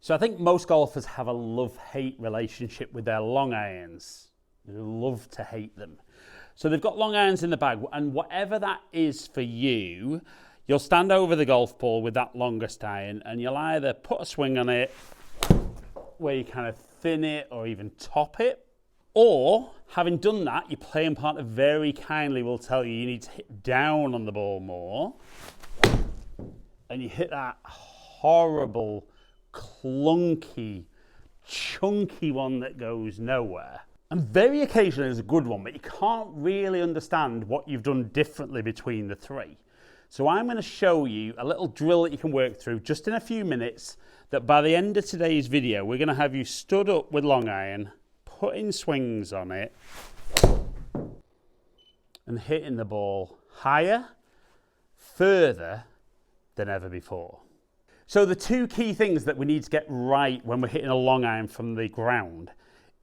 So I think most golfers have a love-hate relationship with their long irons. They love to hate them. So they've got long irons in the bag, and whatever that is for you, you'll stand over the golf ball with that longest iron, and you'll either put a swing on it where you kind of thin it or even top it, or having done that, your playing partner very kindly will tell you need to hit down on the ball more, and you hit that horrible, clunky, chunky one that goes nowhere. And very occasionally there's a good one, but you can't really understand what you've done differently between the three. So I'm going to show you a little drill that you can work through just in a few minutes, that by the end of today's video, we're going to have you stood up with long iron, putting swings on it, and hitting the ball higher, further than ever before. So the two key things that we need to get right when we're hitting a long iron from the ground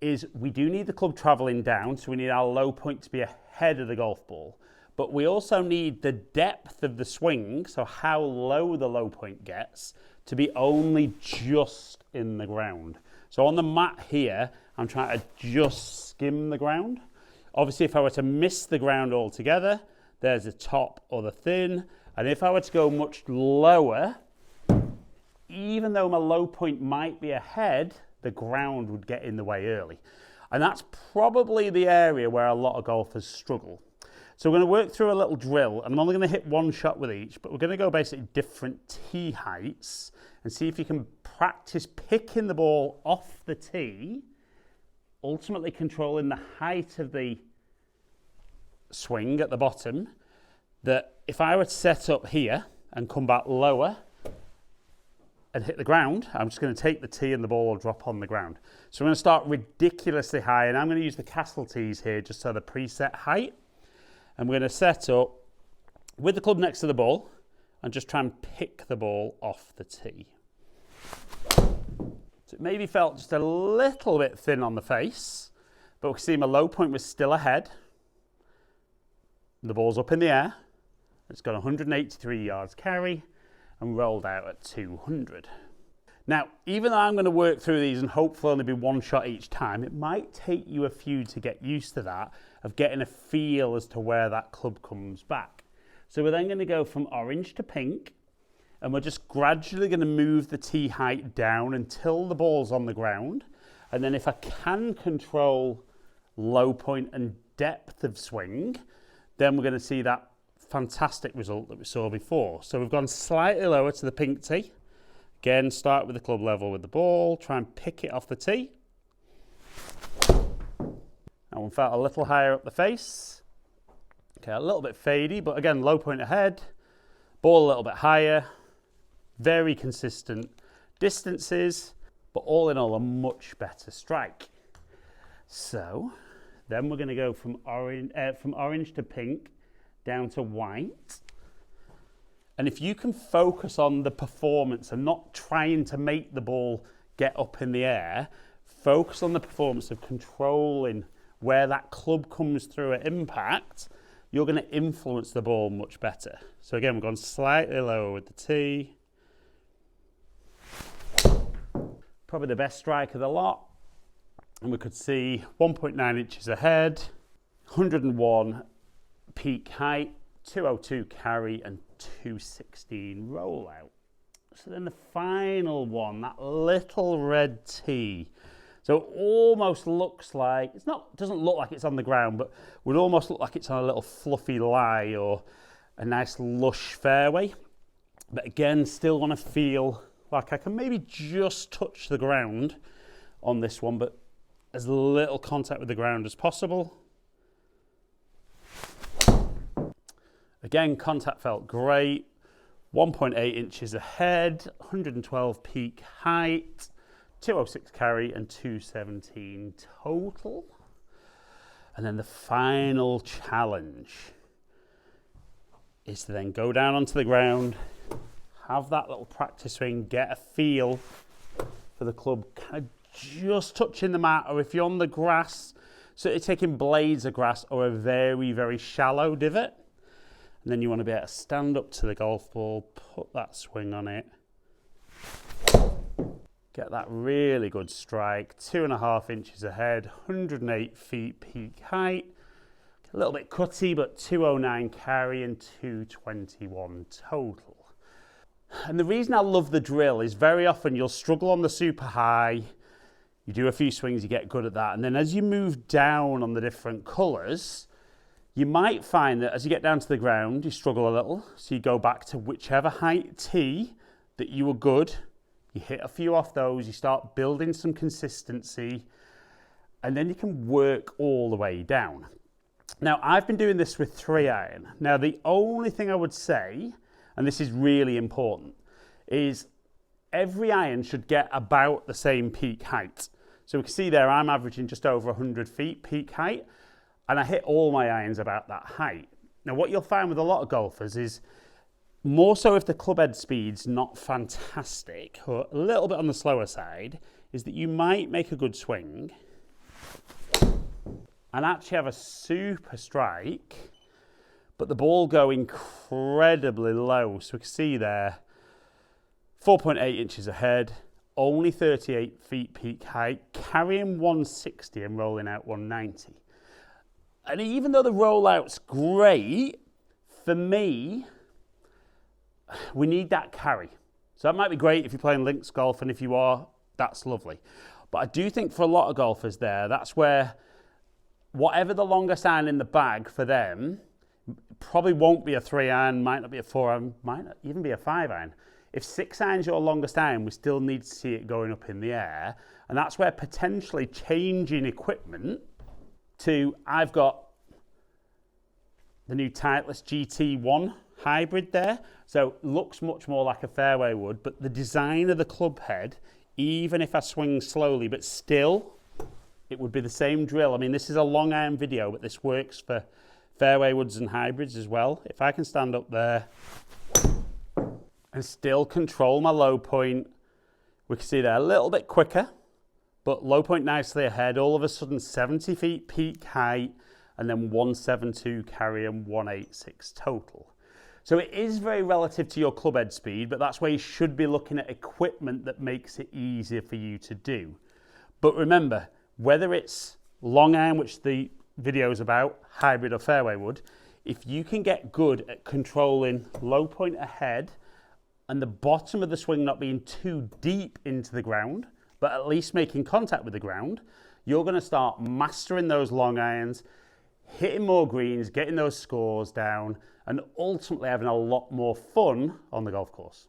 is we do need the club traveling down, so we need our low point to be ahead of the golf ball, but we also need the depth of the swing, so how low the low point gets, to be only just in the ground. So on the mat here, I'm trying to just skim the ground. Obviously, if I were to miss the ground altogether, there's the top or the thin, and if I were to go much lower, even though my low point might be ahead, the ground would get in the way early. And that's probably the area where a lot of golfers struggle. So we're going to work through a little drill, and I'm only going to hit one shot with each, but we're going to go basically different tee heights and see if you can practice picking the ball off the tee, ultimately controlling the height of the swing at the bottom, that if I were to set up here and come back lower and hit the ground, I'm just going to take the tee and the ball will drop on the ground. So I'm going to start ridiculously high, and I'm going to use the Castle tees here just so the preset height. And we're going to set up with the club next to the ball and just try and pick the ball off the tee. So it maybe felt just a little bit thin on the face, but we can see my low point was still ahead. The ball's up in the air. It's got 183 yards carry and rolled out at 200. Now, even though I'm going to work through these and hopefully only be one shot each time, it might take you a few to get used to that, of getting a feel as to where that club comes back. So we're then going to go from orange to pink, and we're just gradually going to move the tee height down until the ball's on the ground. And then if I can control low point and depth of swing, then we're going to see that fantastic result that we saw before. So we've gone slightly lower to the pink tee. Again, start with the club level with the ball, try and pick it off the tee. That one felt a little higher up the face. Okay, a little bit fadey, but again, low point ahead. Ball a little bit higher. Very consistent distances, but all in all, a much better strike. So then we're going to go from orange to pink down to white. And if you can focus on the performance and not trying to make the ball get up in the air, focus on the performance of controlling where that club comes through at impact, you're going to influence the ball much better. So again, we've gone slightly lower with the tee. Probably the best strike of the lot. And we could see 1.9 inches ahead, 101 peak height, 202 carry and 216 rollout. So then the final one, that little red tee. So it almost looks like, doesn't look like it's on the ground, but would almost look like it's on a little fluffy lie or a nice lush fairway. But again, still want to feel like I can maybe just touch the ground on this one, but as little contact with the ground as possible. Again, contact felt great. 1.8 inches ahead, 112 peak height, 206 carry and 217 total. And then the final challenge is to then go down onto the ground, have that little practice swing, get a feel for the club kind of just touching the mat, or if you're on the grass, so you're taking blades of grass or a very, very shallow divot. And then you want to be able to stand up to the golf ball, put that swing on it. Get that really good strike, 2.5 inches ahead, 108 feet peak height. A little bit cutty, but 209 carry and 221 total. And the reason I love the drill is very often you'll struggle on the super high, you do a few swings, you get good at that, and then as you move down on the different colours, you might find that as you get down to the ground, you struggle a little, so you go back to whichever height tee that you were good, you hit a few off those, you start building some consistency, and then you can work all the way down. Now, I've been doing this with 3-iron. Now, the only thing I would say, and this is really important, is every iron should get about the same peak height. So we can see there I'm averaging just over 100 feet peak height, and I hit all my irons about that height. Now, what you'll find with a lot of golfers is, more so if the club head speed's not fantastic, or a little bit on the slower side, is that you might make a good swing and actually have a super strike, but the ball go incredibly low. So we can see there, 4.8 inches ahead, only 38 feet peak height, carrying 160 and rolling out 190. And even though the rollout's great, for me, we need that carry. So that might be great if you're playing links golf, and if you are, that's lovely. But I do think for a lot of golfers there, that's where whatever the longest iron in the bag for them, probably won't be a 3-iron, might not be a 4-iron, might not even be a 5-iron. If 6-iron's your longest iron, we still need to see it going up in the air. And that's where potentially changing equipment to, I've got the new Titleist GT1 hybrid there. So looks much more like a fairway would, but the design of the club head, even if I swing slowly, but still, it would be the same drill. I mean, this is a long iron video, but this works for fairway woods and hybrids as well. If I can stand up there and still control my low point, we can see there a little bit quicker, but low point nicely ahead. All of a sudden 70 feet peak height, and then 172 carry and 186 total. So it is very relative to your club head speed, but that's where you should be looking at equipment that makes it easier for you to do. But remember, whether it's long iron, which the video is about, hybrid or fairway wood, if you can get good at controlling low point ahead and the bottom of the swing not being too deep into the ground, but at least making contact with the ground, you're going to start mastering those long irons, hitting more greens, getting those scores down, and ultimately having a lot more fun on the golf course.